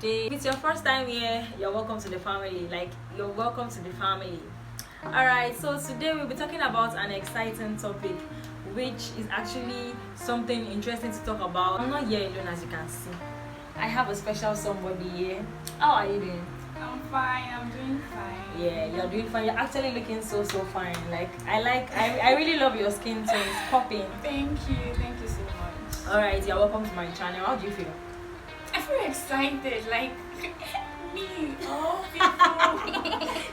today. If it's your first time here, you're welcome to the family. You're welcome to the family. Alright, so today we'll be talking about an exciting topic, which is actually something interesting to talk about. I'm not here alone, as you can see. I have a special somebody here. How are you doing? I'm fine. I'm doing fine. Yeah, you're doing fine. You're actually looking so fine. I really love your skin tone. It's popping. Thank you so much. Alright, you're welcome to my channel. How do you feel? I feel excited, like me. Oh, people.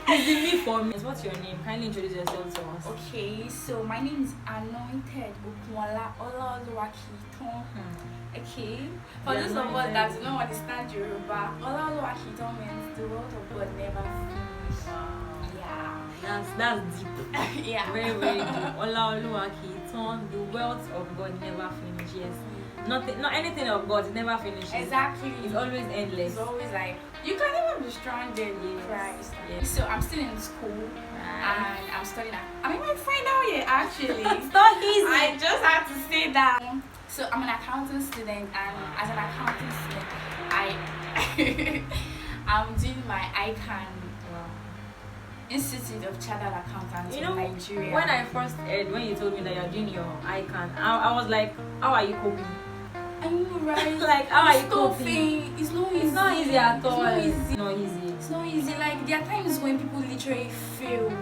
It's the me for me. What's your name? Kindly introduce yourself to us. Okay, so my name is Untitled Chapter. Okay, for those of us that do not understand Yoruba, Olawakito means the word of God never finishes. Yeah, That's deep. yeah, Very deep. Olawakito, the wealth of God never finishes. Not anything of God, it never finishes. exactly. It's always endless. It's always like you can never be stranded in Christ. Yes. So I'm still in school and I'm studying. I'm in my final year actually. It's not easy. I just had to say that. So I'm an accounting student, and as an accounting student, I'm doing my ICANN Institute of Chartered Accountants in Nigeria. When I first heard, when you told me that you're doing your ICANN, I was like, how are you coping? I know, right? Like, how are you coping? It's not easy. It's not easy at all. It's not easy. It's not easy. It's not easy. Like, there are times when people literally fail.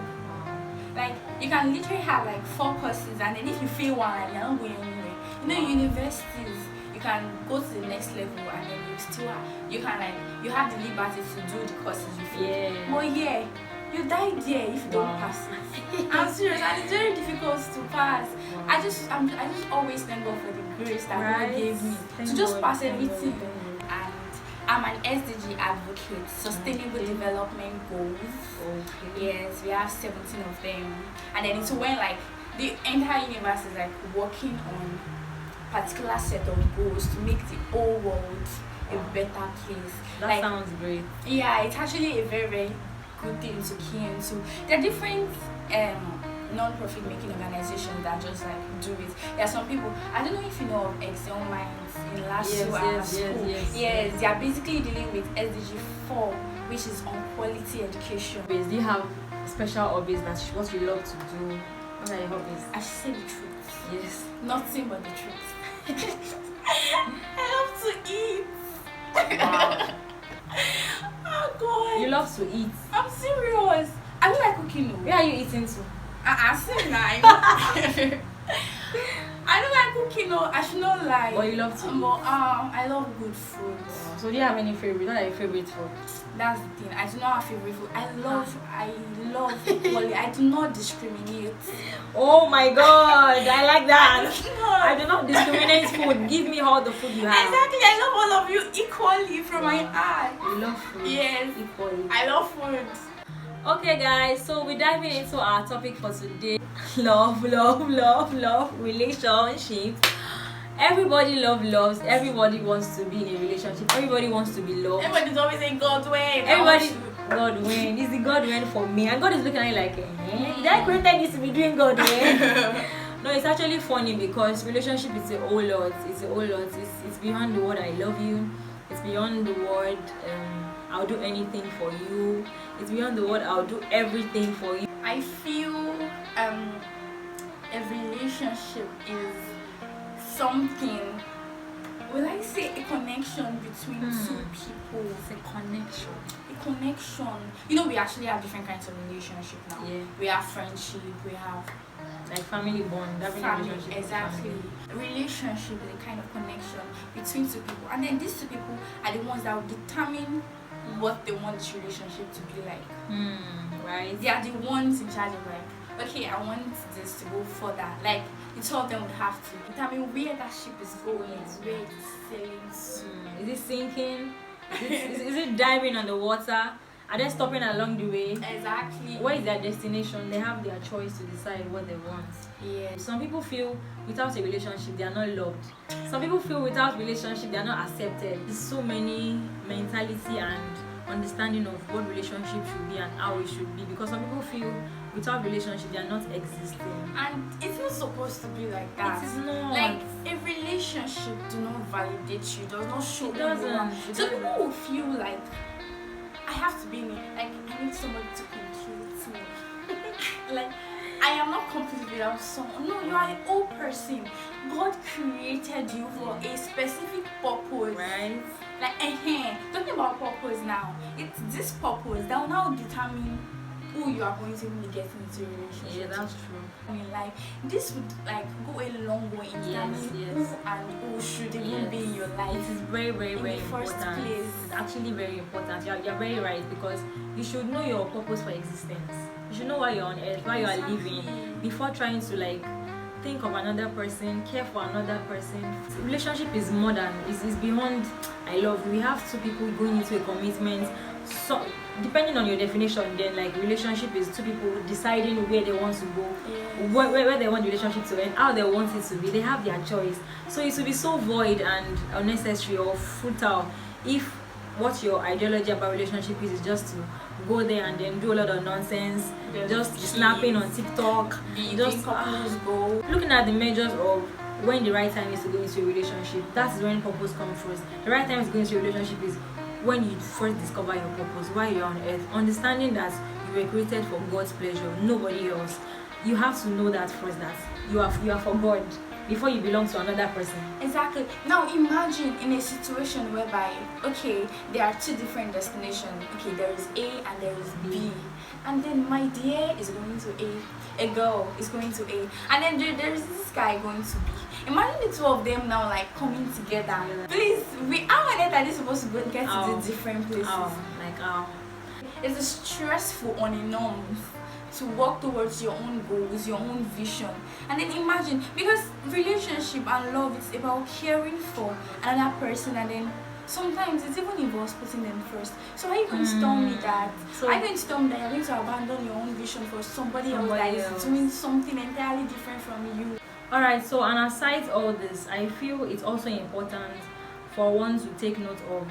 Like, you can literally have like 4 courses, and then if you fail one, you're not going anywhere. You know, universities, you can go to the next level, and then you have the liberty to do the courses you fail. Yeah. But yeah, you die there if you don't pass it. I'm serious, and it's very difficult to pass. Wow. I just always thank God for the grace that God gave me to just pass everything. And I'm an SDG advocate, Sustainable Development Goals. Okay. Yes, we have 17 of them, and then it's when like the entire universe is like working on particular set of goals to make the whole world a better place. That sounds great. Yeah, it's actually a very good thing to key into. There are different non-profit making organizations that just like do it. There are some people, I don't know if you know of Excel Minds in school. Yes, they are basically dealing with SDG 4, which is on quality education. Do you have special hobbies? That's what you love to do? What are your hobbies? I should say the truth. Yes. Nothing but the truth. I love to eat. Wow. Oh God. You love to eat. I'm serious. I don't like cooking. Where are you eating to? Say nice. I don't like cooking. No, I should not lie. But you love to eat. I love good food. So do you have any favorite? What are your favorite food? That's the thing. I do not have favorite food. I love equally. I do not discriminate. Oh my God, I like that. I I do not discriminate food. Give me all the food you have. Exactly. I love all of you equally from my heart. You love food. Yes. Equally. I love food. Okay guys, so we're diving into our topic for today. Love, relationships. Everybody loves. Everybody wants to be in a relationship. Everybody wants to be loved. Everybody's always saying God way. God win. Is the God win for me? And God is looking at you like, did I create this to be doing God win? No, it's actually funny because relationship is a whole lot. It's a whole lot. It's beyond the word I love you. It's beyond the word I'll do anything for you. It's beyond the word I'll do everything for you. I feel a relationship is something, will I say a connection between two people? It's a connection. A connection. You know, we actually have different kinds of relationship now. Yeah. We have friendship, we have Like family bond, having a family. relationship. Exactly. Relationship is a kind of connection between two people. And then these two people are the ones that will determine what they want this relationship to be like. Right? They are the ones in charge of like, okay, I want this to go further. Like the two of them would have to determine where that ship is going, where it is sailing to. Is it sinking? Is it diving on the water? Are they stopping along the way? Exactly. Where is their destination? They have their choice to decide what they want. Yeah. Some people feel without a relationship they are not loved. Some people feel without relationship they are not accepted. There's so many mentality and understanding of what relationship should be and how it should be, because some people feel without relationship, they are not existing. And it's not supposed to be like that. It is not. Like a relationship do not validate you, does not show It who you are. doesn't. It So doesn't. people will feel like I have to be in it. Like I need somebody to complete me. Like I am not complete without someone. No, you are a whole person. God created you for a specific purpose. Right? Like talking about purpose now, it's this purpose that will now determine who you are going to really get into a relationship. Yeah, that's true. In life, this would like go a long way in determining yes. who and who should even be in your life. It is very, very, in very the first important. place. It's actually very important. You're very right, because you should know your purpose for existence. You should know why you're on earth, why you are living, before trying to like think of another person, care for another person. Relationship is more than is beyond I love you. We have two people going into a commitment. So depending on your definition, then like relationship is two people deciding where they want to go, Yes. where they want the relationship to end, how they want it to be. They have their choice. So it will be so void and unnecessary or futile if what your ideology about relationship is just to go there and then do a lot of nonsense, just be snapping on TikTok, just couples go. looking at the measures of when the right time is to go into a relationship. That is when purpose comes first. The right time to go into a relationship is when you first discover your purpose, why you're on earth, understanding that you were created for God's pleasure, nobody else. You have to know that first, that you are for God before you belong to another person. Exactly. Now imagine in a situation whereby, okay, there are two different destinations. Okay, there is A and there is B. And then my dear is going to A girl is going to A. And then there is this guy going to B. Imagine the two of them now like coming together. Please, how on earth are they supposed to get to the different places? It's stressful on a norm to work towards your own goals, your own vision. And then imagine, because relationship and love is about caring for another person, and then sometimes it even involves putting them first. So are you going to tell me that? Are you going to tell me that you're going to abandon your own vision for somebody else that is doing something entirely different from you? Alright, so and aside all this, I feel it's also important for one to take note of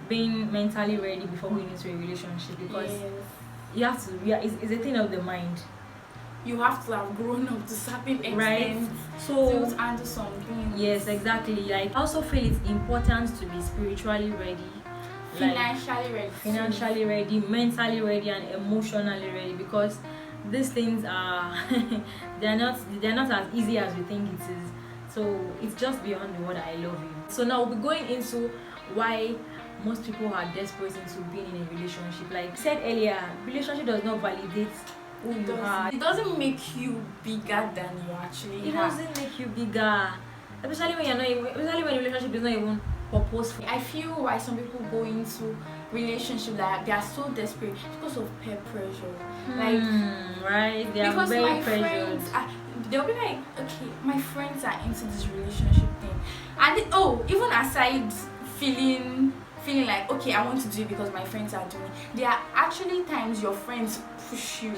being mentally ready before going into a relationship, because you have to, it's a thing of the mind. You have to have grown up to certain extent, right? So to handle something. Yes, exactly. Like I also feel it's important to be spiritually ready, financially ready, mentally ready, and emotionally ready, because these things are they're not as easy as we think it is. So it's just beyond the word I love you. So now we'll be going into why most people are desperate into being in a relationship. Like I said earlier, relationship does not validate who you are. It doesn't make you bigger than you actually It are. doesn't make you bigger, especially when the relationship is not even purposeful. I feel why some people go into relationship that they are so desperate because of peer pressure. Right? They are because very my pressured. friends they'll be like, okay, my friends are into this relationship thing, and even aside feeling like, okay, I want to do it because my friends are doing it, there are actually times your friends push you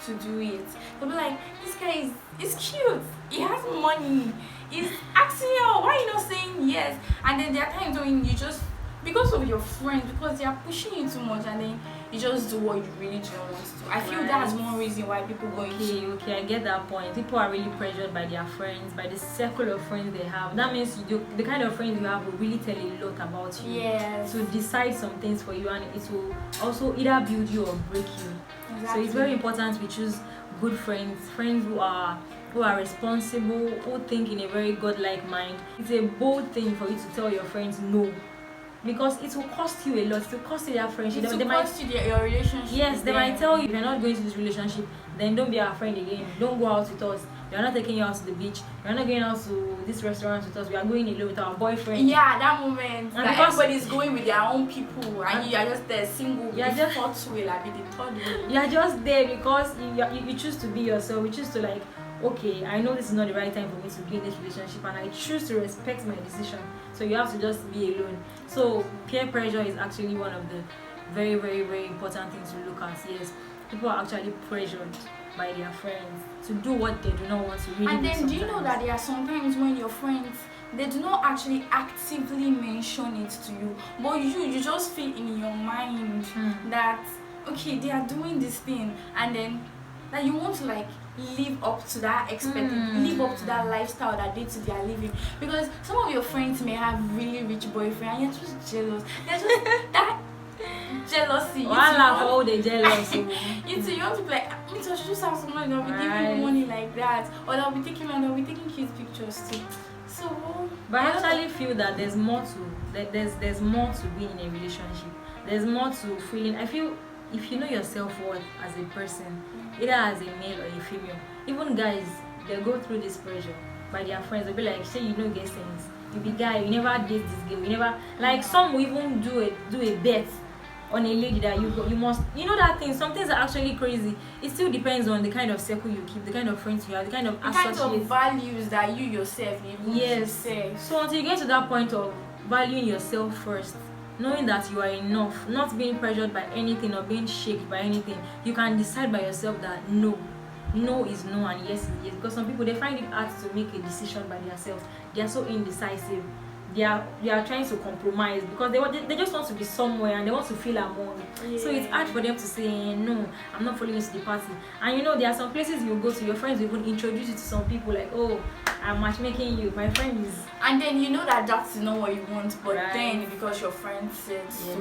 to do it. They'll be like, this guy is cute, he has money, he's asking you out, why are you not saying yes? And then there are times when you just, because of your friends, because they are pushing you too much, and then you just do what you really don't want to do. I feel that's one reason why people go into. Okay, I get that point. People are really pressured by their friends, by the circle of friends they have. That means the kind of friends you have will really tell a lot about you. Yes. To decide some things for you, and it will also either build you or break you. Exactly. So it's very important we choose good friends who are responsible, who think in a very godlike mind. It's a bold thing for you to tell your friends no, because it will cost you a lot. It will cost you their friendship. It will cost you your relationship. Yes, they might tell you, if you're not going to this relationship, then don't be our friend again. Don't go out with us. We're not taking you out to the beach. We're not going out to this restaurant with us. We are going alone with our boyfriend. Yeah, that moment. And that everybody's going with their own people, and you are just there single. You are the fourth wheel, like the third wheel. You are just there because you choose to be yourself. You choose to like, okay, I know this is not the right time for me to be in this relationship, and I choose to respect my decision. So you have to just be alone. So peer pressure is actually one of the very, very, very important things to look at. Yes, people are actually pressured by their friends to do what they do not want to really. And then do you know that there are sometimes when your friends, they do not actually actively mention it to you, but you just feel in your mind that, okay, they are doing this thing, and then that you want to like live up to that live up to that lifestyle that they are living. Because some of your friends may have really rich boyfriend and you're just jealous. They're just that jealousy. All the jealous. You want to be like, me too, I should just have someone that'll be giving me money like that, or they'll be taking kids pictures too. So, but I actually feel that there's more to being in a relationship. There's more to feeling. I feel if you know your self-worth as a person, either as a male or a female, even guys, they go through this pressure by their friends. They'll be like, say you know get sense. You be guy, you never date this girl, you never like some will even do a bet on a lady that you must that thing. Some things are actually crazy. It still depends on the kind of circle you keep, the kind of friends you have, the kind of values that you yourself say. So until you get to that point of valuing yourself first, knowing that you are enough, not being pressured by anything or being shaken by anything, you can decide by yourself that no is no and yes is yes. Because some people, they find it hard to make a decision by themselves. They are so indecisive. They are trying to compromise because they just want to be somewhere and they want to feel among. Yeah. So it's hard for them to say no, I'm not following you to the party. And there are some places you go to, your friends will even introduce you to some people like, oh, I'm matchmaking you, my friend is. And then that's not what you want, but then because your friend said so,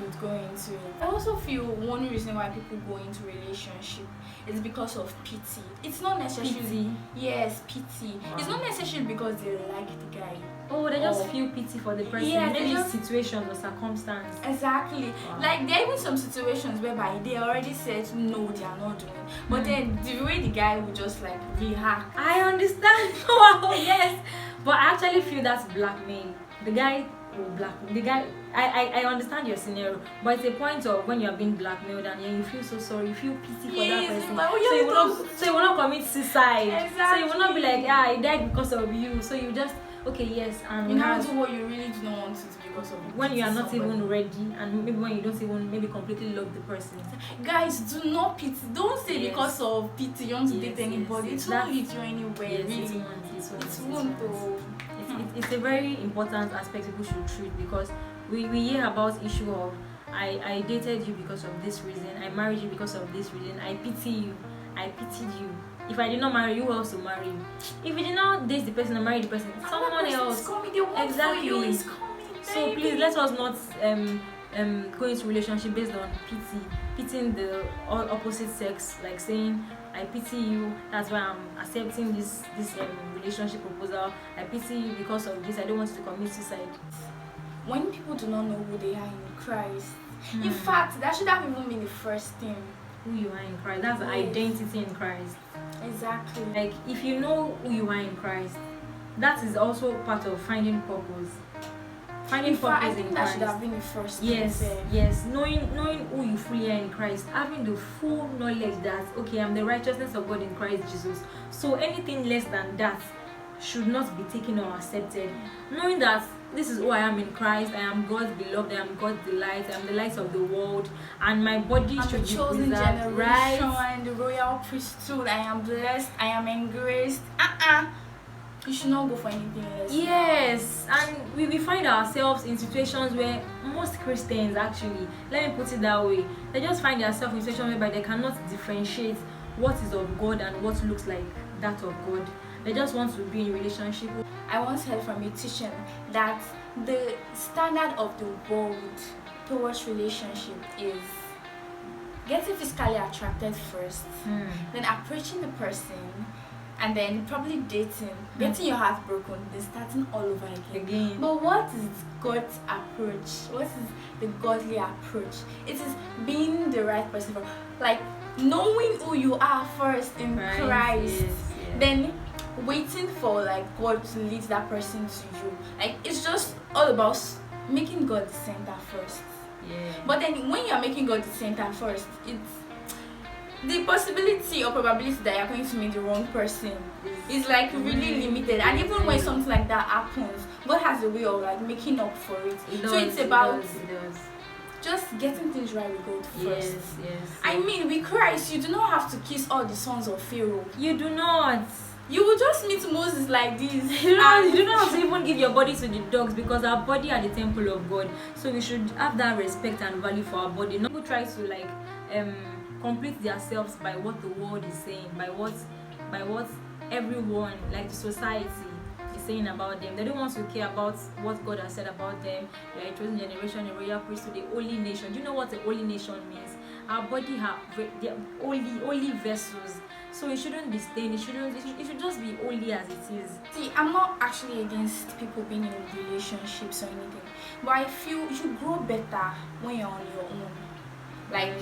you'd go into it. I also feel one reason why people go into relationship is because of pity. It's not necessarily pity. Yes, pity. Wow. It's not necessarily because they like the guy. Oh, they just feel pity for the person. Yeah, maybe situations or circumstance. Exactly. Wow. Like there are even some situations whereby they already said no, they are not doing. But then the way the guy would just like react. I understand. Wow, yes. But I actually feel that's blackmail. The guy will blackmail. The guy. I understand your scenario, but it's a point of when you are being blackmailed and you feel so sorry, you feel pity for that person. So you will not commit suicide. Exactly. So you will not be like, I died because of you. So you just okay, yes, and you can't do what you really do not want to because of you. When you are not even ready, and maybe when you don't even maybe completely love the person. Guys, do not pity. Don't say because of pity you want to date anybody. Yes. It won't lead you anywhere. Yes, really. It won't. It's a very important aspect people should treat because we hear about issue of I dated you because of this reason, I married you because of this reason, I pitied you. If I did not marry you, who else to marry you? If you did not date the person or marry the person, someone else. Exactly. So please let us not go into relationship based on pitying the opposite sex, like saying I pity you, that's why I'm accepting this relationship proposal. I pity you because of this, I don't want you to commit suicide. When people do not know who they are in Christ, in fact, that should have even been the first thing. Who you are in Christ, that's identity in Christ. Exactly. Like if you know who you are in Christ, that is also part of finding purpose. Finding purpose I think in that Christ. should have been the first yes thing. Yes, knowing who you fully are in Christ, having the full knowledge that okay, I'm the righteousness of God in Christ Jesus, so anything less than that should not be taken or accepted. Knowing that this is who I am in Christ, I am God's beloved, I am God's delight, I am the light of the world, and my body should be chosen preserved, generation, right? and the royal priesthood. I am blessed, I am engraced. You should not go for anything else. Yes, and we find ourselves in situations where most Christians actually, let me put it that way, they just find themselves in situations whereby they cannot differentiate what is of God and what looks like that of God. They just want to be in relationship. I once heard from a teaching that the standard of the world towards relationship is getting physically attracted first, then approaching the person, and then probably dating, getting your heart broken, then starting all over again. But what is God's approach? What is the godly approach? It is being the right person, like knowing who you are first in Christ. Yes. Then waiting for like God to lead that person to you. Like it's just all about making God the center first. Yeah. But then when you are making God the center first, it's the possibility or probability that you're going to meet the wrong person is like really limited. And even when something like that happens, God has a way of like making up for it. It's about just getting things right with God first. Yes. I mean, with Christ, you do not have to kiss all the sons of Pharaoh. You do not. You will just meet Moses like this. You do not have to even give your body to the dogs because our body are the temple of God. So we should have that respect and value for our body. Not try to like complete themselves by what the world is saying, by what everyone, like the society, is saying about them. They don't want to care about what God has said about them. They are a chosen generation, a royal priesthood, a holy nation. Do you know what a holy nation means? Our body they're holy vessels. So it shouldn't be stained. It should just be holy as it is. See, I'm not actually against people being in relationships or anything, but I feel you grow better when you're on your own. Like,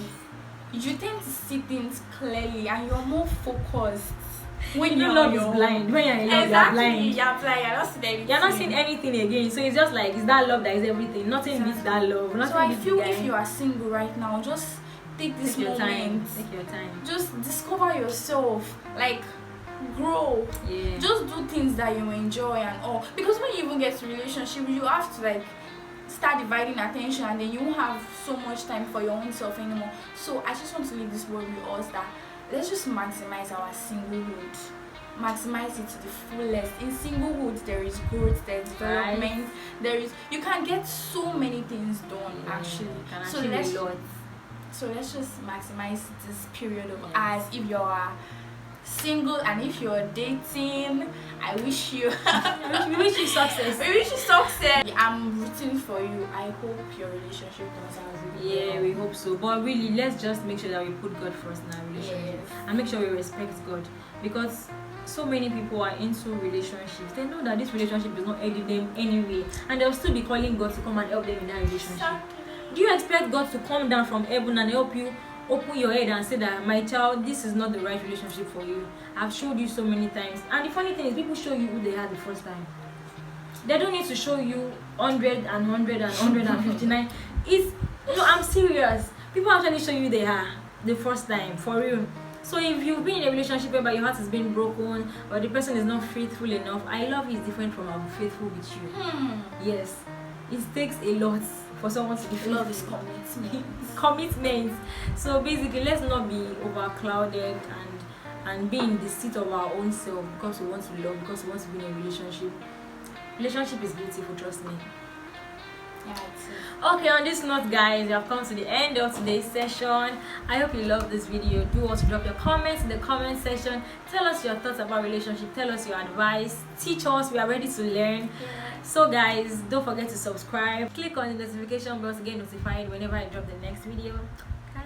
you tend to see things clearly and you're more focused when you're love is blind. When you're in love, exactly, you're blind. You're blind. You're not seeing anything. You're not seeing anything again. So it's just like, it's that love that is everything. Nothing beats that love. Nothing So I beats feel the guy. if you are single right now, just take this Take your moment. Take your time. Just discover yourself. Like, grow. Yeah. Just do things that you enjoy and all. Because when you even get to relationship, you have to like start dividing attention, and then you won't have so much time for your own self anymore. So I just want to leave this word with us that let's just maximize our singlehood. Maximize it to the fullest. In singlehood, there is growth, there's development, you can get so many things done actually. So let's just maximize this period of ours. If you are single and if you're dating, I wish you we wish you success. We wish you success. I'm rooting for you. I hope your relationship turns out really well. We hope so. But really, let's just make sure that we put God first in our relationship. And make sure we respect God, because so many people are into relationships. They know that this relationship is not aiding them anyway, and they'll still be calling God to come and help them in that relationship. Exactly. Do you expect God to come down from heaven and help you open your head and say that, my child, this is not the right relationship for you? I've showed you so many times. And the funny thing is, people show you who they are the first time. They don't need to show you 100 and 100 and 159. I'm serious. People actually show you they are the first time, for real. So if you've been in a relationship whereby your heart has been broken or the person is not faithful enough, I love is different from I'm faithful with you. Yes, it takes a lot for someone to be faithful. Love is commitment. Commitment. So basically, let's not be overclouded and be in the seat of our own self because we want to love, because we want to be in a relationship. Relationship is beautiful, trust me. Yeah, it's Okay, on this note, guys, we have come to the end of today's session. I hope you love this video. Do also drop your comments in the comment section. Tell us your thoughts about relationship. Tell us your advice. Teach us. We are ready to learn. So guys, don't forget to subscribe. Click on the notification bell to get notified whenever I drop the next video. Bye.